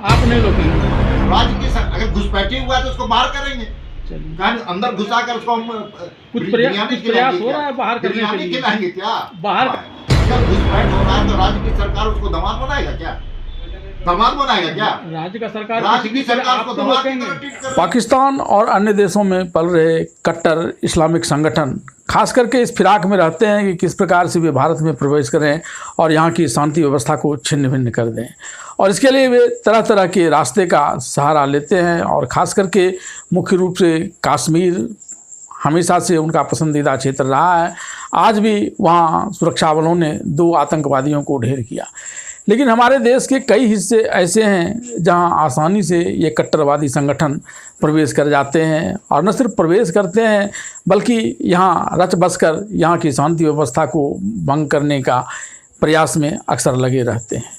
आप नहीं रोकेंगे? राज्य की अगर घुसपैठी हुआ है तो उसको बाहर करेंगे। चलिए, कहीं अंदर घुसा कर उसको हम कुछ प्रयास हो रहा है बाहर करने के बिरयानी लिए? खिलाएंगे क्या? बाहर अगर घुसपैठ हो रहा है तो राज्य की सरकार उसको दामाद बनाएगा क्या? दामाद बनाएगा क्या? राज्य का सरकार राज्य की सरकार आप को तो दामाद की रोकेंगे? तरह ट्रीट कर रही है। पाकिस्तान और अन्य देशों में पल रहे कट्टर इस्लामिक संगठन खास करके इस फिराक में रहते हैं कि किस प्रकार से वे भारत में प्रवेश करें और यहाँ की शांति व्यवस्था को छिन्न भिन्न कर दें, और इसके लिए वे तरह तरह के रास्ते का सहारा लेते हैं। और ख़ास करके मुख्य रूप से कश्मीर हमेशा से उनका पसंदीदा क्षेत्र रहा है। आज भी वहाँ सुरक्षा बलों ने 2 आतंकवादियों को ढेर किया। लेकिन हमारे देश के कई हिस्से ऐसे हैं जहां आसानी से ये कट्टरवादी संगठन प्रवेश कर जाते हैं, और न सिर्फ प्रवेश करते हैं बल्कि यहाँ रच बस कर यहाँ की शांति व्यवस्था को भंग करने का प्रयास में अक्सर लगे रहते हैं।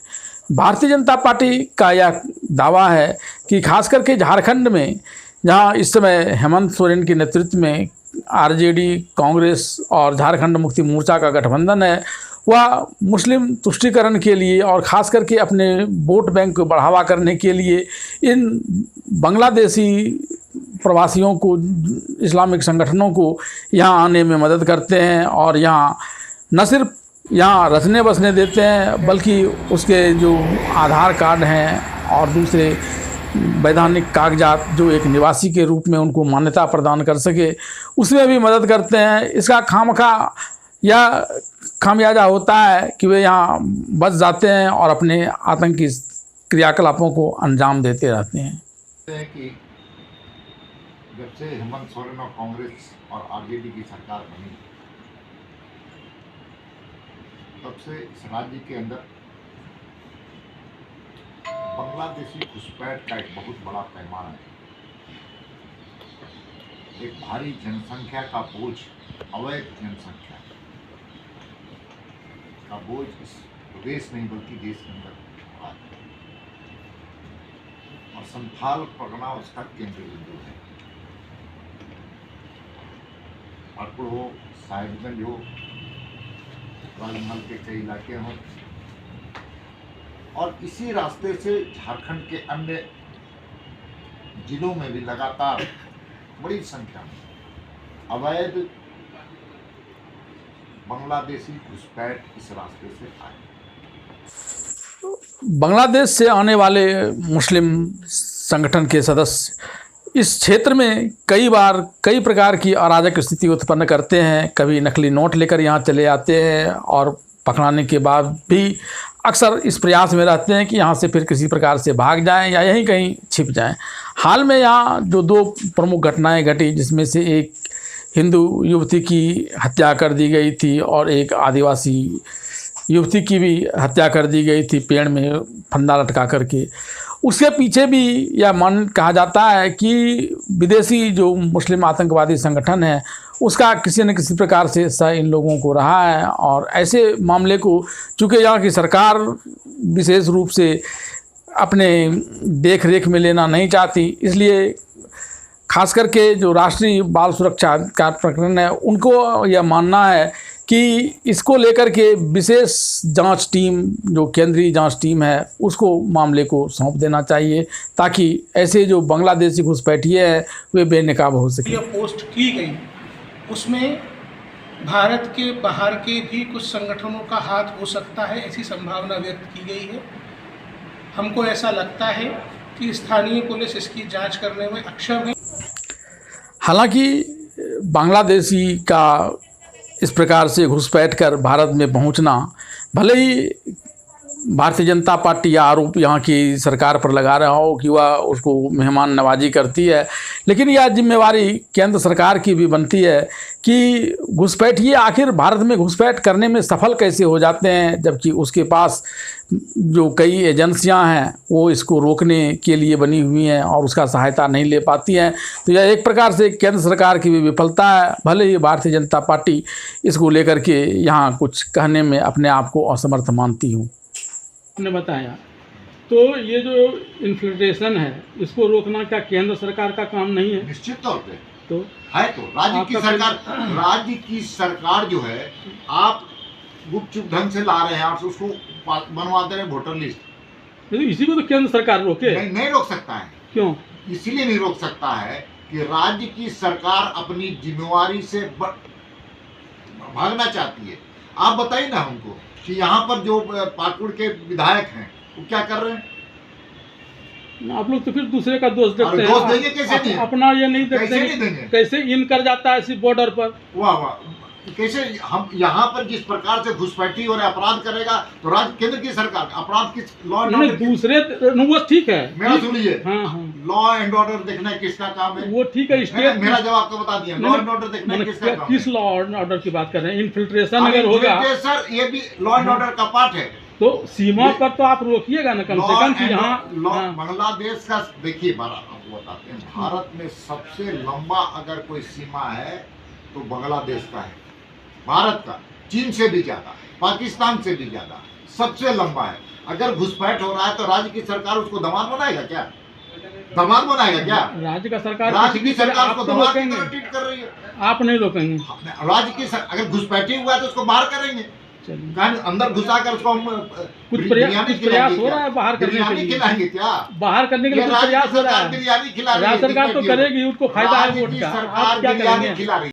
भारतीय जनता पार्टी का यह दावा है कि खास करके झारखंड में, जहाँ इस समय हेमंत सोरेन के नेतृत्व में आरजेडी, कांग्रेस और झारखंड मुक्ति मोर्चा का गठबंधन है, वह मुस्लिम तुष्टीकरण के लिए और ख़ास करके अपने वोट बैंक को बढ़ावा करने के लिए इन बांग्लादेशी प्रवासियों को, इस्लामिक संगठनों को यहाँ आने में मदद करते हैं, और यहाँ न सिर्फ यहाँ रचने बसने देते हैं बल्कि उसके जो आधार कार्ड हैं और दूसरे वैधानिक कागजात जो एक निवासी के रूप में उनको मान्यता प्रदान कर सके, उसमें भी मदद करते हैं। इसका खामखा या खामियाजा होता है कि वे यहाँ बच जाते हैं और अपने आतंकी क्रियाकलापों को अंजाम देते रहते हैं। कि जब से हेमंत सोरेन और कांग्रेस और आरजेडी की सरकार बनी, तब से इस राज्य के अंदर बांग्लादेशी घुसपैठ का एक बहुत बड़ा पैमाना है। एक भारी जनसंख्या का बोझ, अवैध जनसंख्या का बोझ इस प्रदेश नहीं बल्कि देश के अंदर आ रहा है, और संथाल परगना उसका केंद्र बिंदु है। पाकुड़ हो, साहिबगंज हो, राजमहल के कई इलाके हों, और इसी रास्ते से झारखंड के अन्य जिलों में भी लगातार बड़ी संख्या में अवैध बांग्लादेशी घुसपैठ इस रास्ते से आए। बांग्लादेश से आने वाले मुस्लिम संगठन के सदस्य इस क्षेत्र में कई बार कई प्रकार की अराजक स्थिति उत्पन्न करते हैं। कभी नकली नोट लेकर यहाँ चले आते हैं और पकड़ाने के बाद भी अक्सर इस प्रयास में रहते हैं कि यहाँ से फिर किसी प्रकार से भाग जाएं या यहीं कहीं छिप जाएं। हाल में यहाँ जो 2 प्रमुख घटनाएं घटी, जिसमें से एक हिंदू युवती की हत्या कर दी गई थी और एक आदिवासी युवती की भी हत्या कर दी गई थी पेड़ में फंदा लटका करके। उसके पीछे भी यह मन कहा जाता है कि विदेशी जो मुस्लिम आतंकवादी संगठन है उसका किसी न किसी प्रकार से सह इन लोगों को रहा है, और ऐसे मामले को चूँकि यहाँ की सरकार विशेष रूप से अपने देख रेख में लेना नहीं चाहती, इसलिए खास करके जो राष्ट्रीय बाल सुरक्षा का प्रकरण है उनको यह मानना है कि इसको लेकर के विशेष जांच टीम, जो केंद्रीय जांच टीम है, उसको मामले को सौंप देना चाहिए ताकि ऐसे जो बांग्लादेशी घुसपैठिए हैं वे बेनकाब हो सके। यह पोस्ट की गई उसमें भारत के बाहर के भी कुछ संगठनों का हाथ हो सकता है, ऐसी संभावना व्यक्त की गई है। हमको ऐसा लगता है कि स्थानीय पुलिस इसकी जांच करने में अक्षम है। हालांकि बांग्लादेशी का इस प्रकार से घुसपैठ कर भारत में पहुंचना, भले ही भारतीय जनता पार्टी या आरोप यहाँ की सरकार पर लगा रहा हो कि वह उसको मेहमान नवाजी करती है, लेकिन यह जिम्मेवारी केंद्र सरकार की भी बनती है कि घुसपैठिए आखिर भारत में घुसपैठ करने में सफल कैसे हो जाते हैं, जबकि उसके पास जो कई एजेंसियां हैं वो इसको रोकने के लिए बनी हुई हैं और उसका सहायता नहीं ले पाती हैं। तो यह एक प्रकार से केंद्र सरकार की भी विफलता है, भले ही भारतीय जनता पार्टी इसको लेकर के यहाँ कुछ कहने में अपने आप को असमर्थ मानती हूँ। आपने बताया, तो ये जो इन्फिल्ट्रेशन है इसको रोकना क्या केंद्र सरकार का काम नहीं है? निश्चित तौर पे तो है। तो राज्य की सरकार जो है, आप गुपचुप ढंग से ला रहे हैं, आप उसको बनवा दे रहे हैं वोटर लिस्ट, तो इसी को तो केंद्र सरकार रोके। नहीं रोक सकता है। क्यों? इसीलिए नहीं रोक सकता है कि राज्य की सरकार अपनी जिम्मेवारी से भागना चाहती है। आप बताइए ना हमको कि यहाँ पर जो पाकुड़ के विधायक हैं वो क्या कर रहे हैं? आप लोग तो फिर दूसरे का दोष देखते अरे हैं। दोष देंगे कैसे नहीं? अपना ये नहीं देखते कैसे हैं नहीं देंगे? कैसे इन कर जाता है इसी बॉर्डर पर। वाह वाह, कैसे हम यहाँ पर जिस प्रकार से घुसपैठी और अपराध करेगा तो राज्य केंद्र की सरकार अपराध किस लॉ एंड नहीं, ऑर्डर दूसरे वो ठीक है। मेरा सुनिए, हाँ हाँ, लॉ एंड ऑर्डर देखना किसका काम है? वो ठीक है। स्टेट मेरा जवाब तो बता दिया, लॉ एंड ऑर्डर देखना किसका काम किस है? लॉ एंड ऑर्डर की बात कर रहे हैं? इन्फिल्ट्रेशन अगर होगा सर ये भी लॉ एंड ऑर्डर का पार्ट है। तो सीमा पर तो आप रोकिएगा ना कम से कम कि यहाँ। हाँ। बांग्लादेश का देखिए, आपको बताते हैं, भारत में सबसे लंबा अगर कोई सीमा है तो बांग्लादेश का है। भारत का चीन से भी ज्यादा, पाकिस्तान से भी ज्यादा सबसे लंबा है। अगर घुसपैठ हो रहा है तो राज्य की सरकार उसको दामाद बनाएगा क्या? दामाद बनाएगा क्या? राज्य का सरकार राज्य की सरकार आप उसको तो दामाद की रोकेंगे, तरह ट्रीट कर रही है। आप नहीं रोकेंगे। राज्य की अगर घुसपैठी हुआ है तो उसको बाहर करेंगे। चलिए, कहीं अंदर घुसाकर उसको हम कुछ प्रयास हो रहा है बाहर करने के बिरयानी लिए। खिलाएंगे क्या? बाहर करने के लिए कुछ प्रयास हो रहा है। बिरयानी खिला रही है। राज्य सरकार तो करेगी, उसको फायदा है राज्य वोट की का। सरकार आप क्या बिरयानी करेंगे? खिला रही है।